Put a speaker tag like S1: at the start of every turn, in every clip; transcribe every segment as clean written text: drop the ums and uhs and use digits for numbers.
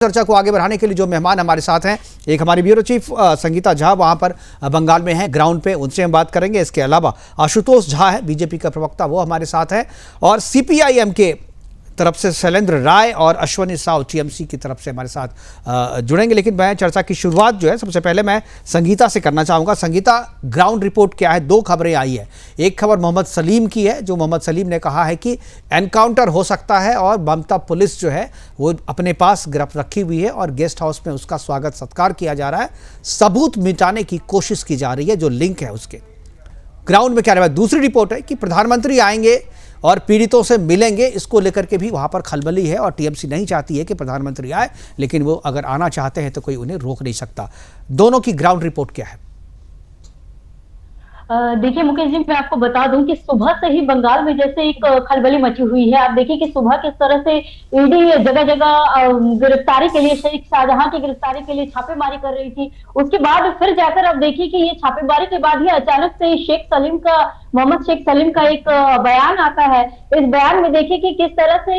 S1: चर्चा को आगे बढ़ाने के लिए जो मेहमान हमारे साथ हैं, एक हमारी ब्यूरो चीफ संगीता झा वहां पर बंगाल में हैं, ग्राउंड पे, उनसे हम बात करेंगे। इसके अलावा आशुतोष झा है, बीजेपी का प्रवक्ता, वो हमारे साथ है, और सीपीआईएम के तरफ से शैलेंद्र राय और अश्वनी साव टीएमसी की तरफ से हमारे साथ जुड़ेंगे। लेकिन मैं चर्चा की शुरुआत जो है सबसे पहले मैं संगीता से करना चाहूँगा। संगीता, ग्राउंड रिपोर्ट क्या है? दो खबरें आई है। एक खबर मोहम्मद सलीम की है, जो मोहम्मद सलीम ने कहा है कि एनकाउंटर हो सकता है और ममता पुलिस जो है वो अपने पास गिरफ्त रखी हुई है और गेस्ट हाउस में उसका स्वागत सत्कार किया जा रहा है, सबूत मिटाने की कोशिश की जा रही है, जो लिंक है उसके। ग्राउंड में क्या रहा है? दूसरी रिपोर्ट है कि प्रधानमंत्री आएंगे और पीड़ितों से मिलेंगे, इसको लेकर के भी वहां पर खलबली है और टीएमसी नहीं चाहती है कि प्रधानमंत्री आए, लेकिन वो अगर आना चाहते हैं तो कोई उन्हें रोक नहीं सकता। दोनों की ग्राउंड रिपोर्ट क्या है?
S2: देखिए मुकेश जी, मैं आपको बता दूं कि सुबह से ही बंगाल में जैसे एक खलबली मची हुई है। आप देखिए कि सुबह किस तरह से ईडी जगह जगह गिरफ्तारी के लिए, शेख शाहजहां की गिरफ्तारी के लिए छापेमारी कर रही थी। उसके बाद फिर जाकर आप देखिए कि ये छापेमारी के बाद ही अचानक से मोहम्मद शेख सलीम का एक बयान आता है। इस बयान में देखिए कि किस तरह से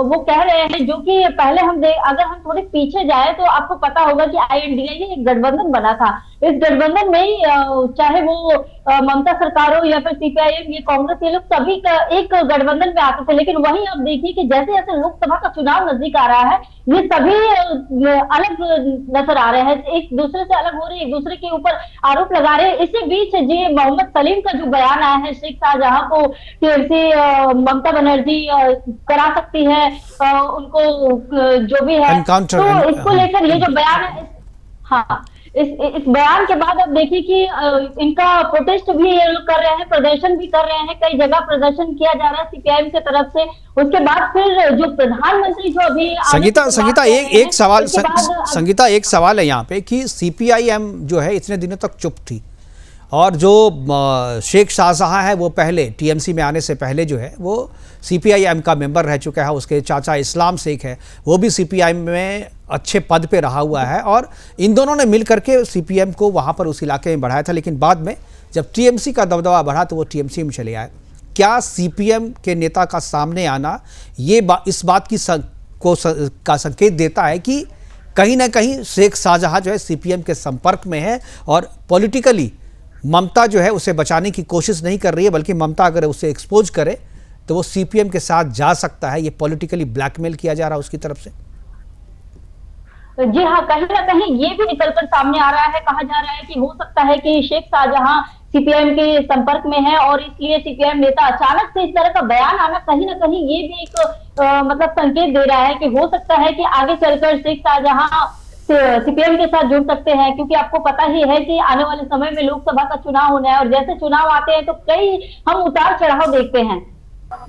S2: वो कह रहे हैं, जो कि पहले अगर हम थोड़े पीछे जाए तो आपको पता होगा कि आईएनडीए एक गठबंधन बना था। इस गठबंधन में ही चाहे वो ममता सरकार हो या फिर सीपीआईएम, ये कांग्रेस, ये लोग सभी का एक गठबंधन में आते थे। लेकिन वहीं आप देखिए कि जैसे जैसे लोकसभा का चुनाव नजदीक आ रहा है, ये सभी अलग नजर आ रहे हैं, एक दूसरे से अलग हो रहे हैं, एक दूसरे के ऊपर आरोप लगा रहे हैं। इसी बीच जी मोहम्मद सलीम का जो बयान आया है, शेख शाहजहां को टीएमसी ममता बनर्जी करा सकती है, उनको जो भी है, तो इसको लेकर ये जो बयान है, हाँ, इस बयान के बाद अब देखिए कि इनका प्रोटेस्ट भी ये लोग कर रहे हैं, प्रदर्शन भी कर रहे हैं, कई जगह प्रदर्शन किया जा रहा है सीपीआईएम की तरफ से। उसके बाद फिर जो प्रधानमंत्री जो अभी
S1: संगीता एक सवाल है यहाँ पे कि सीपीआईएम जो है इतने दिनों तक चुप थी, और जो शेख शाहजहां है वो पहले टीएमसी में आने से पहले जो है वो सीपीआईएम का मेंबर रह चुका है, उसके चाचा इस्लाम शेख है, वो भी सीपीआईएम में अच्छे पद पे रहा हुआ है, और इन दोनों ने मिल करके सीपीएम को वहाँ पर उस इलाके में बढ़ाया था। लेकिन बाद में जब टीएमसी का दबदबा बढ़ा तो वो टीएमसी में चले आए। क्या सीपीएम के नेता का सामने आना ये इस बात की का संकेत देता है कि कहीं ना कहीं शेख शाहजहां जो है सीपीएम के संपर्क में है और पॉलिटिकली ममता जो है उसे बचाने की कोशिश नहीं कर रही है, बल्कि ममता अगर उसे एक्सपोज करे तो वो सीपीएम के साथ जा सकता है? ये पॉलिटिकली ब्लैकमेल किया जा रहा है उसकी तरफ से।
S2: जी हाँ, कहीं ना कहीं ये भी निकलकर सामने आ रहा है। कहा जा रहा है कि हो सकता है कि शेख शाहजहां सीपीएम के संपर्क में है और इसलिए सीपीएम नेता अचानक से इस तरह का बयान आना कहीं ना कहीं ये भी एक मतलब संकेत दे रहा है कि हो सकता है कि आगे चलकर शेख शाहजहां सीपीएम के साथ जुड़ सकते हैं। क्योंकि आपको पता ही है कि आने वाले समय में लोकसभा का चुनाव होना है, और जैसे चुनाव आते हैं तो कई हम उतार चढ़ाव देखते हैं।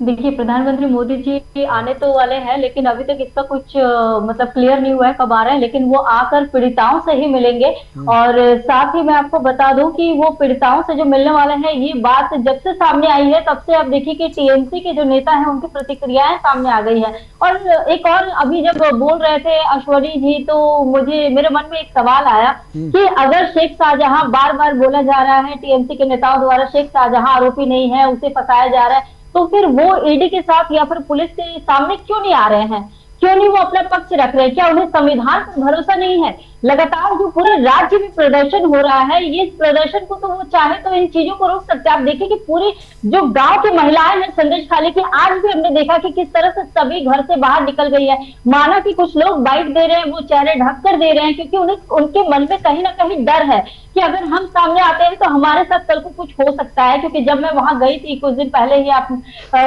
S2: देखिए प्रधानमंत्री मोदी जी आने तो वाले हैं, लेकिन अभी तक इसका कुछ मतलब क्लियर नहीं हुआ है कब आ रहे हैं, लेकिन वो आकर पीड़िताओं से ही मिलेंगे। और साथ ही मैं आपको बता दूं कि वो पीड़िताओं से जो मिलने वाले हैं, ये बात जब से सामने आई है तब से आप देखिए कि टीएमसी के जो नेता हैं उनकी प्रतिक्रियाएं सामने आ गई है। और एक और अभी जब बोल रहे थे अश्वनी जी, तो मेरे मन में एक सवाल आया कि अगर शेख शाहजहां, बार बार बोला जा रहा है टीएमसी के नेताओं द्वारा शेख शाहजहां आरोपी नहीं है, उसे फंसाया जा रहा है, तो फिर वो ईडी के साथ या फिर पुलिस के सामने क्यों नहीं आ रहे हैं? क्यों नहीं वो अपना पक्ष रख रहे हैं? क्या उन्हें संविधान पर भरोसा नहीं है? लगातार जो पूरे राज्य में प्रदर्शन हो रहा है, ये प्रदर्शन को तो वो चाहे तो इन चीजों को रोक सकते हैं। आप देखिए कि पूरी जो गांव की महिलाएं हैं संदेश खाली की, आज भी हमने देखा कि किस तरह से सभी घर से बाहर निकल गई है। माना कि कुछ लोग बाइट दे रहे हैं, वो चेहरे ढक कर दे रहे हैं, क्योंकि उनके मन में कहीं ना कहीं डर है कि अगर हम सामने आते हैं तो हमारे साथ कल को कुछ हो सकता है। क्योंकि जब मैं वहां गई थी कुछ दिन पहले ही,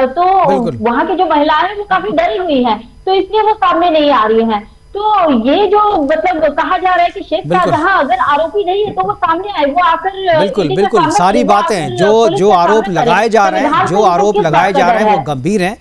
S2: तो वहां की जो महिलाएं हैं वो काफी डरी हुई है, तो इसलिए वो सामने नहीं आ रही है। तो ये जो मतलब कहा जा रहा है कि शेख शाहजहां अगर आरोपी नहीं है तो वो सामने आए, वो आकर
S1: बिल्कुल सारी बातें जो आरोप लगाए जा रहे हैं, वो गंभीर हैं।